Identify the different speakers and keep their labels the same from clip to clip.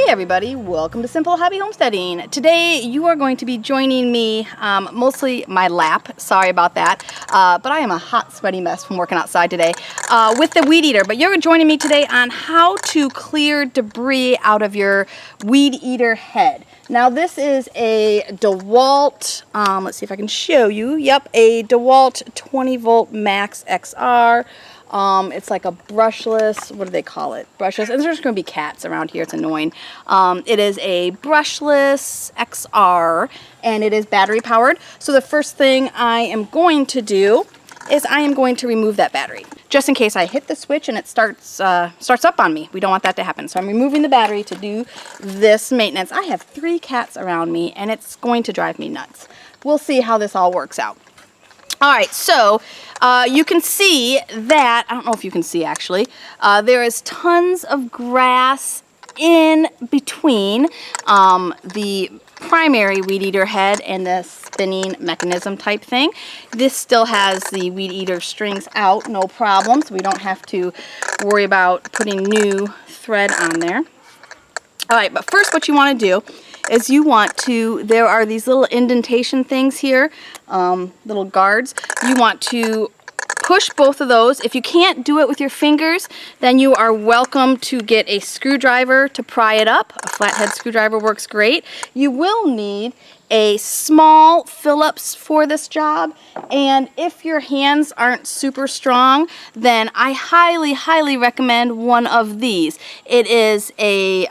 Speaker 1: Hey everybody, welcome to Simple Hobby Homesteading. Today you are going to be joining me, mostly my lap, sorry about that, but I am a hot sweaty mess from working outside today, with the weed eater. But you're joining me today on how to clear debris out of your weed eater head. Now this is a DeWalt, let's see if I can show you, yep, a DeWalt 20 volt max XR. It's like a brushless, what do they call it? Brushless, and there's going to be cats around here, it's annoying. It is a brushless XR, and it is battery powered. So the first thing I am going to do is I am going to remove that battery. Just in case I hit the switch and it starts up on me. We don't want that to happen. So I'm removing the battery to do this maintenance. I have 3 cats around me, and it's going to drive me nuts. We'll see how this all works out. Alright, so you can see that, I don't know if you can see actually, there is tons of grass in between the primary weed eater head and the spinning mechanism type thing. This still has the weed eater strings out, no problem, so we don't have to worry about putting new thread on there. Alright, but first what you want to do is you want to, there are these little indentation things here, little guards. You want to push both of those. If you can't do it with your fingers, then you are welcome to get a screwdriver to pry it up. A flathead screwdriver works great. You will need a small Phillips for this job, and if your hands aren't super strong, then I highly recommend one of these. It is a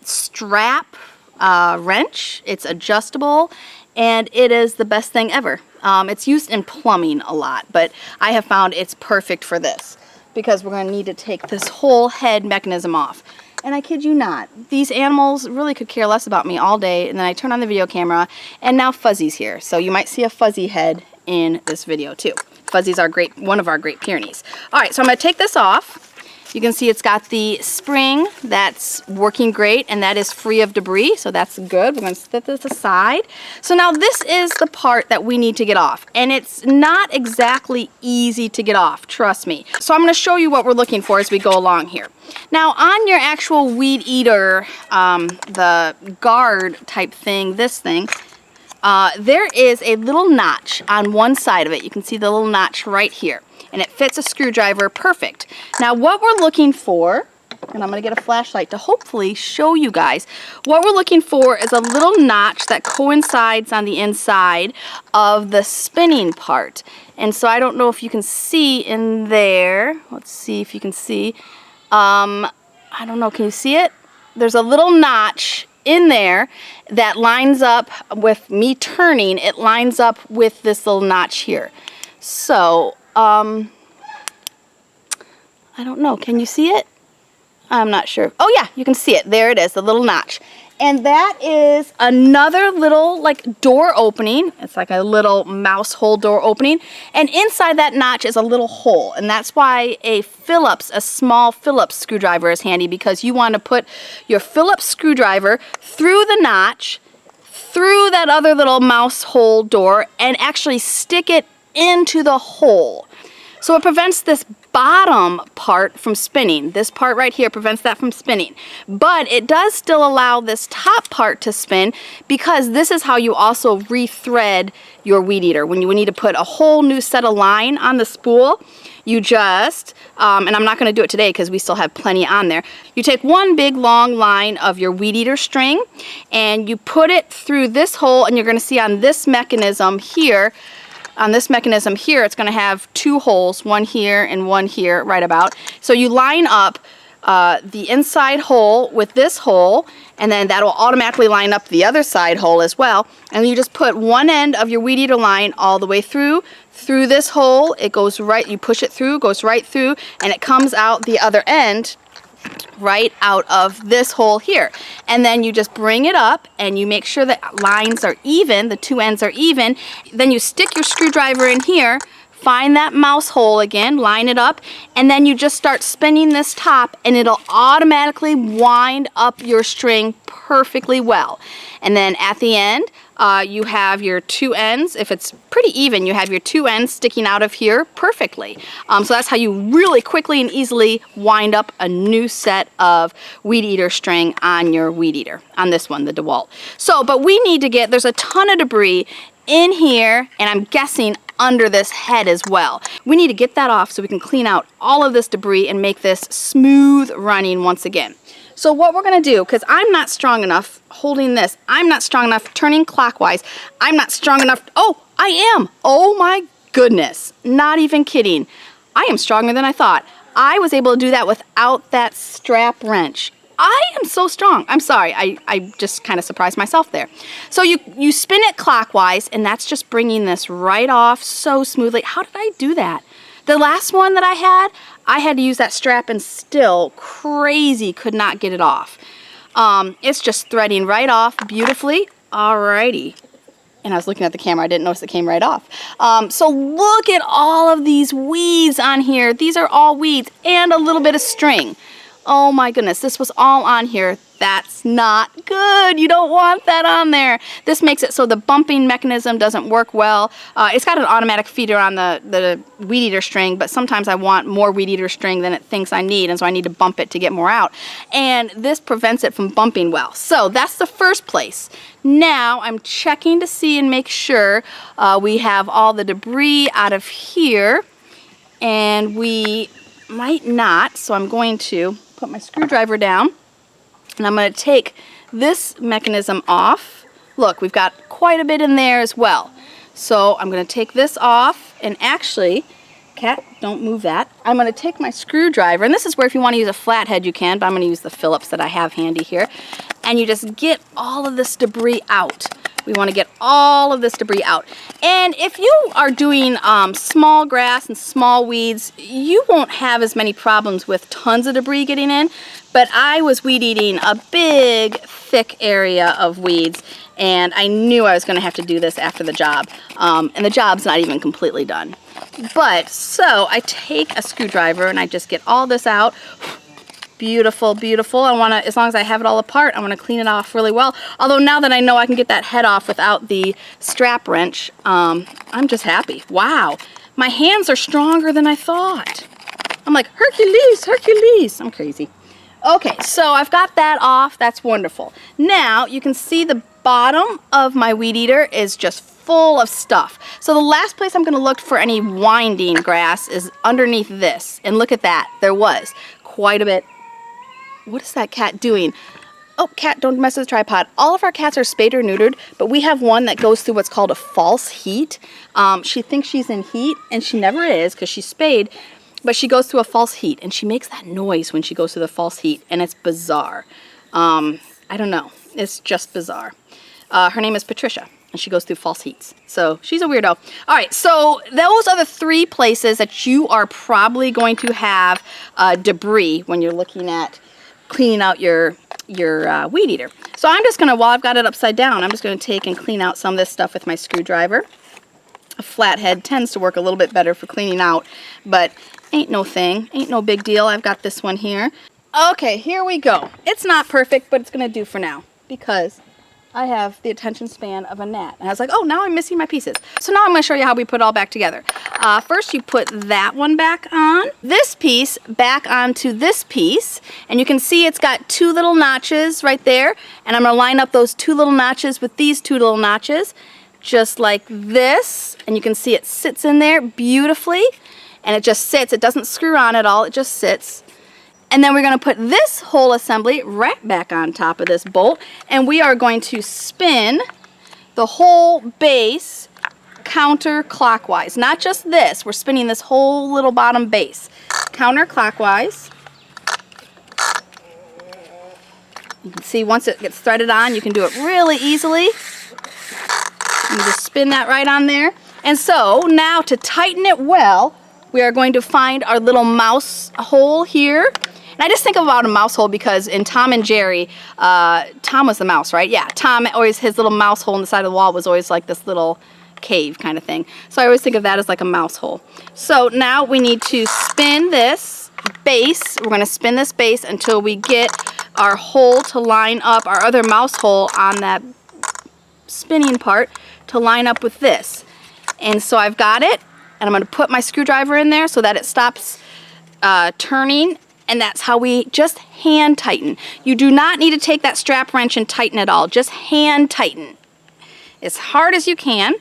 Speaker 1: strap wrench. It's adjustable, and it is the best thing ever. It's used in plumbing a lot, but I have found it's perfect for this because we're going to need to take this whole head mechanism off. And I kid you not, these animals really could care less about me all day, and then I turn on the video camera and now Fuzzy's here. So you might see a Fuzzy head in this video too. Fuzzy's one of our Great Pyrenees. Alright, so I'm going to take this off. You can see it's got the spring that's working great, and that is free of debris, so that's good. We're going to set this aside. So now this is the part that we need to get off, and it's not exactly easy to get off, trust me. So I'm going to show you what we're looking for as we go along here. Now on your actual weed eater, the guard type thing, this thing, there is a little notch on one side of it. You can see the little notch right here. And it fits a screwdriver perfect. Now what we're looking for, and I'm going to get a flashlight to hopefully show you guys, what we're looking for is a little notch that coincides on the inside of the spinning part. And so I don't know if you can see in there. Let's see if you can see. I don't know, can you see it? There's a little notch in there that lines up with me turning. It lines up with this little notch here. So I don't know. Can you see it? I'm not sure. Oh yeah, you can see it. There it is, the little notch. And that is another little like door opening. It's like a little mouse hole door opening. And inside that notch is a little hole. And that's why a Phillips, a small Phillips screwdriver is handy, because you want to put your Phillips screwdriver through the notch, through that other little mouse hole door, and actually stick it into the hole. So it prevents this bottom part from spinning. This part right here prevents that from spinning. But it does still allow this top part to spin, because this is how you also rethread your weed eater. When you need to put a whole new set of line on the spool, you just, and I'm not going to do it today because we still have plenty on there, you take one big long line of your weed eater string and you put it through this hole, and you're going to see on this mechanism here, it's going to have 2 holes, one here and one here, right about. So you line up the inside hole with this hole, and then that will automatically line up the other side hole as well. And you just put one end of your weed eater line all the way through this hole. It goes right, you push it through, goes right through, and it comes out the other end right out of this hole here. And then you just bring it up and you make sure that lines are even, the 2 ends are even. Then you stick your screwdriver in here, find that mouse hole again, line it up, and then you just start spinning this top, and it'll automatically wind up your string perfectly well. And then at the end, you have your two ends. If it's pretty even, you have your two ends sticking out of here perfectly. So that's how you really quickly and easily wind up a new set of weed eater string on your weed eater, on this one, the DeWalt. So, but we need to get, there's a ton of debris in here, and I'm guessing under this head as well. We need to get that off so we can clean out all of this debris and make this smooth running once again. So what we're gonna do, because I'm not strong enough holding this, I'm not strong enough turning clockwise, I'm not strong enough, oh, I am, oh my goodness, not even kidding. I am stronger than I thought. I was able to do that without that strap wrench. I am so strong. I'm sorry, I just kind of surprised myself there. So you spin it clockwise, and that's just bringing this right off so smoothly. How did I do that? The last one that I had to use that strap and still crazy could not get it off. It's just threading right off beautifully. Alrighty. And I was looking at the camera, I didn't notice it came right off. So look at all of these weeds on here. These are all weeds and a little bit of string. Oh my goodness, this was all on here. That's not good. You don't want that on there. This makes it so the bumping mechanism doesn't work well. It's got an automatic feeder on the weed eater string, but sometimes I want more weed eater string than it thinks I need, and so I need to bump it to get more out. And this prevents it from bumping well. So that's the first place. Now I'm checking to see and make sure we have all the debris out of here, and we might not, so I'm going to put my screwdriver down, and I'm going to take this mechanism off. Look, we've got quite a bit in there as well. So I'm going to take this off, and actually, Cat, don't move that. I'm going to take my screwdriver, and this is where if you want to use a flathead you can, but I'm going to use the Phillips that I have handy here, and you just get all of this debris out. We want to get all of this debris out. And if you are doing small grass and small weeds, you won't have as many problems with tons of debris getting in. But I was weed eating a big, thick area of weeds, and I knew I was going to have to do this after the job. And the job's not even completely done. But, so I take a screwdriver and I just get all this out. Beautiful, beautiful. I want to, as long as I have it all apart, I want to clean it off really well. Although now that I know I can get that head off without the strap wrench, I'm just happy. Wow, my hands are stronger than I thought. I'm like, Hercules, Hercules. I'm crazy. Okay, so I've got that off. That's wonderful. Now you can see the bottom of my weed eater is just full of stuff. So the last place I'm going to look for any winding grass is underneath this. And look at that. There was quite a bit. What is that cat doing? Oh, cat, don't mess with the tripod. All of our cats are spayed or neutered, but we have one that goes through what's called a false heat. She thinks she's in heat, and she never is because she's spayed, but she goes through a false heat, and she makes that noise when she goes through the false heat, and it's bizarre. I don't know. It's just bizarre. Her name is Patricia, and she goes through false heats. So she's a weirdo. All right, so those are the three places that you are probably going to have debris when you're looking at cleaning out your weed eater. So I'm just going to, while I've got it upside down, I'm just going to take and clean out some of this stuff with my screwdriver. A flathead tends to work a little bit better for cleaning out, but ain't no thing, ain't no big deal. I've got this one here. Okay, here we go. It's not perfect, but it's going to do for now because I have the attention span of a gnat. And I was like, oh, now I'm missing my pieces. So now I'm going to show you how we put it all back together. First, you put that one back on, this piece back onto this piece, and you can see it's got two little notches right there, and I'm going to line up those two little notches with these two little notches, just like this, and you can see it sits in there beautifully, and it just sits. It doesn't screw on at all. It just sits. And then we're going to put this whole assembly right back on top of this bolt, and we are going to spin the whole base counterclockwise. Not just this, we're spinning this whole little bottom base counterclockwise. You can see once it gets threaded on, you can do it really easily. You just spin that right on there. And so now to tighten it well, we are going to find our little mouse hole here. And I just think about a mouse hole because in Tom and Jerry, Tom was the mouse, right? Yeah, Tom always, his little mouse hole on the side of the wall was always like this little cave kind of thing. So I always think of that as like a mouse hole. So now we need to spin this base. We're going to spin this base until we get our hole to line up our other mouse hole on that spinning part to line up with this. And so I've got it, and I'm going to put my screwdriver in there so that it stops turning, and that's how we just hand tighten. You do not need to take that strap wrench and tighten it all. Just hand tighten as hard as you can.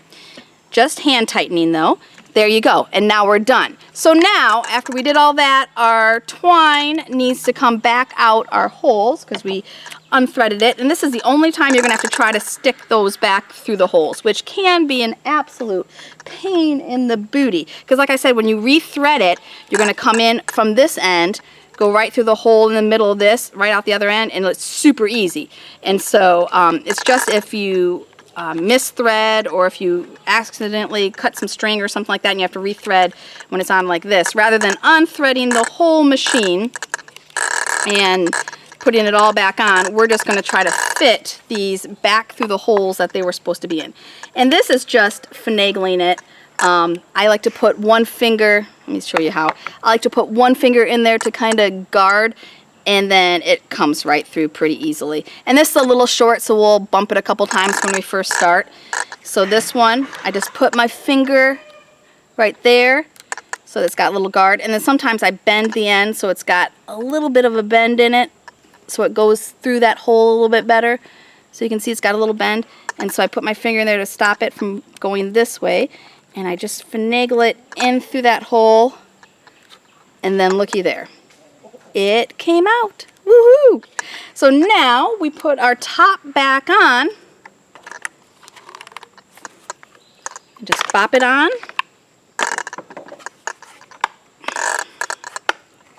Speaker 1: Just hand tightening though. There you go, and now we're done. So now, after we did all that, our twine needs to come back out our holes because we unthreaded it, and this is the only time you're gonna have to try to stick those back through the holes, which can be an absolute pain in the booty. Because like I said, when you rethread it, you're gonna come in from this end, go right through the hole in the middle of this, right out the other end, and it's super easy. And so it's just if you misthread, or if you accidentally cut some string or something like that and you have to rethread when it's on like this, rather than unthreading the whole machine and putting it all back on, we're just going to try to fit these back through the holes that they were supposed to be in. And this is just finagling it. I like to put one finger, let me show you how, I like to put one finger in there to kind of guard, and then it comes right through pretty easily. And this is a little short, so we'll bump it a couple times when we first start. So this one, I just put my finger right there, so it's got a little guard. And then sometimes I bend the end so it's got a little bit of a bend in it, so it goes through that hole a little bit better. So you can see it's got a little bend. And so I put my finger in there to stop it from going this way, and I just finagle it in through that hole, and then looky there. It came out. Woohoo! So now we put our top back on. Just pop it on.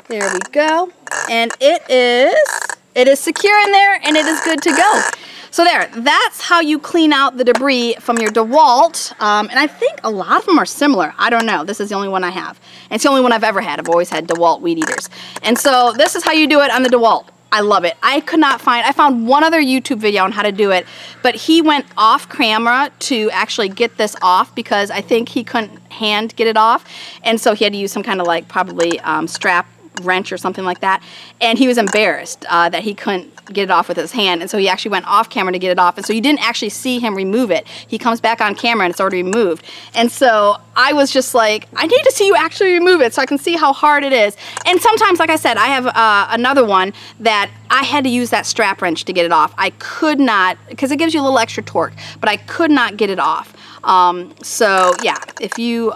Speaker 1: There we go. And it is secure in there, and it is good to go. So there, that's how you clean out the debris from your DeWalt. And I think a lot of them are similar. I don't know. This is the only one I have. And it's the only one I've ever had. I've always had DeWalt weed eaters. And so this is how you do it on the DeWalt. I love it. I found one other YouTube video on how to do it, but he went off camera to actually get this off because I think he couldn't hand get it off. And so he had to use some kind of like probably strap wrench or something like that, and he was embarrassed that he couldn't get it off with his hand, and so he actually went off camera to get it off, and so you didn't actually see him remove it. He comes back on camera and it's already removed. And so I was just like, I need to see you actually remove it so I can see how hard it is. And sometimes, like I said, I have another one that I had to use that strap wrench to get it off. I could not, because it gives you a little extra torque, but I could not get it off. So yeah, if you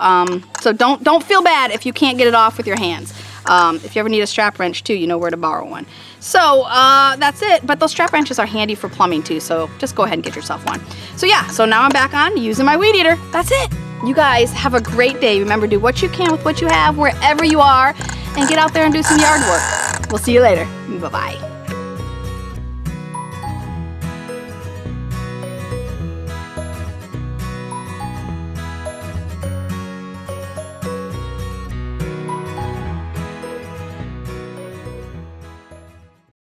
Speaker 1: so don't feel bad if you can't get it off with your hands. If you ever need a strap wrench too, you know where to borrow one. So that's it, but those strap wrenches are handy for plumbing too, so just go ahead and get yourself one. So yeah, so now I'm back on using my weed eater. That's it. You guys have a great day. Remember, do what you can with what you have wherever you are, and get out there and do some yard work. We'll see you later. Bye-bye.